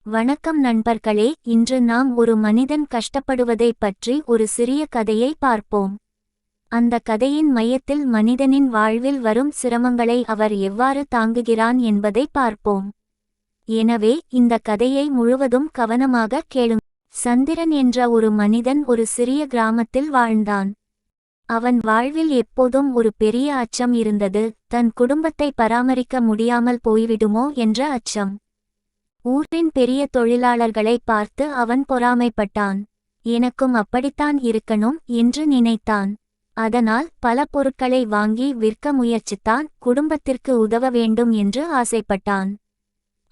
வணக்கம் நண்பர்களே, இன்று நாம் ஒரு மனிதன் கஷ்டப்படுவதைப் பற்றி ஒரு சிறிய கதையை பார்ப்போம். அந்த கதையின் மையத்தில் மனிதனின் வாழ்வில் வரும் சிரமங்களை அவர் எவ்வாறு தாங்குகிறான் என்பதை பார்ப்போம். எனவே இந்த கதையை முழுவதும் கவனமாக கேளுங்கள். சந்திரன் என்ற ஒரு மனிதன் ஒரு சிறிய கிராமத்தில் வாழ்ந்தான். அவன் வாழ்வில் எப்போதும் ஒரு பெரிய அச்சம் இருந்தது, தன் குடும்பத்தை பராமரிக்க முடியாமல் போய்விடுமோ என்ற அச்சம். ஊரின் பெரிய தொழிலாளர்களை பார்த்து அவன் பொறாமைப்பட்டான். எனக்கும் அப்படித்தான் இருக்கணும் என்று நினைத்தான். அதனால் பல பொருட்களை வாங்கி விற்க முயற்சித்தான், குடும்பத்திற்கு உதவ வேண்டும் என்று ஆசைப்பட்டான்.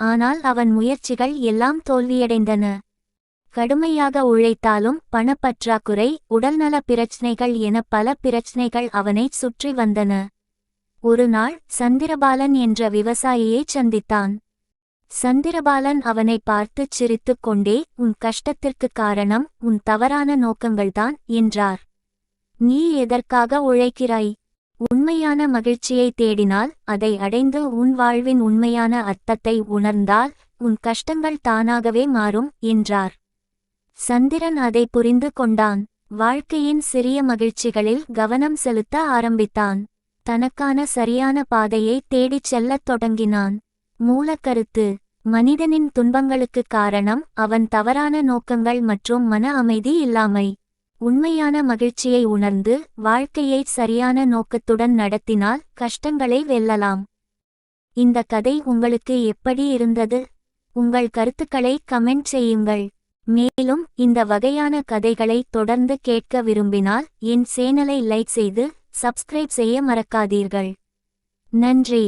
ஆனால் அவன் முயற்சிகள் எல்லாம் தோல்வியடைந்தன. கடுமையாக உழைத்தாலும் பணப்பற்றாக்குறை, உடல்நல பிரச்சினைகள் என பல பிரச்சினைகள் அவனைச் சுற்றி வந்தன. ஒரு நாள் சந்திரபாலன் என்ற விவசாயியை சந்தித்தான். சந்திரபாலன் அவனை பார்த்துச் சிரித்துக் கொண்டே, உன் கஷ்டத்திற்கு காரணம் உன் தவறான நோக்கங்கள்தான் என்றார். நீ எதற்காக உழைக்கிறாய்? உண்மையான மகிழ்ச்சியை தேடினால், அதை அடைந்து உன் வாழ்வின் உண்மையான அர்த்தத்தை உணர்ந்தால் உன் கஷ்டங்கள் தானாகவே மாறும் என்றார். சந்திரன் அதை புரிந்து கொண்டான். வாழ்க்கையின் சிறிய மகிழ்ச்சிகளில் கவனம் செலுத்த ஆரம்பித்தான். தனக்கான சரியான பாதையை தேடிச் செல்லத் தொடங்கினான். மூலக்கருத்து: மனிதனின் துன்பங்களுக்கு காரணம் அவன் தவறான நோக்கங்கள் மற்றும் மன அமைதி இல்லாமை. உண்மையான மகிழ்ச்சியை உணர்ந்து வாழ்க்கையை சரியான நோக்கத்துடன் நடத்தினால் கஷ்டங்களை வெல்லலாம். இந்த கதை உங்களுக்கு எப்படி இருந்தது? உங்கள் கருத்துக்களை கமெண்ட் செய்யுங்கள். மேலும் இந்த வகையான கதைகளை தொடர்ந்து கேட்க விரும்பினால் என் சேனலை லைக் செய்து சப்ஸ்கிரைப் செய்ய மறக்காதீர்கள். நன்றி.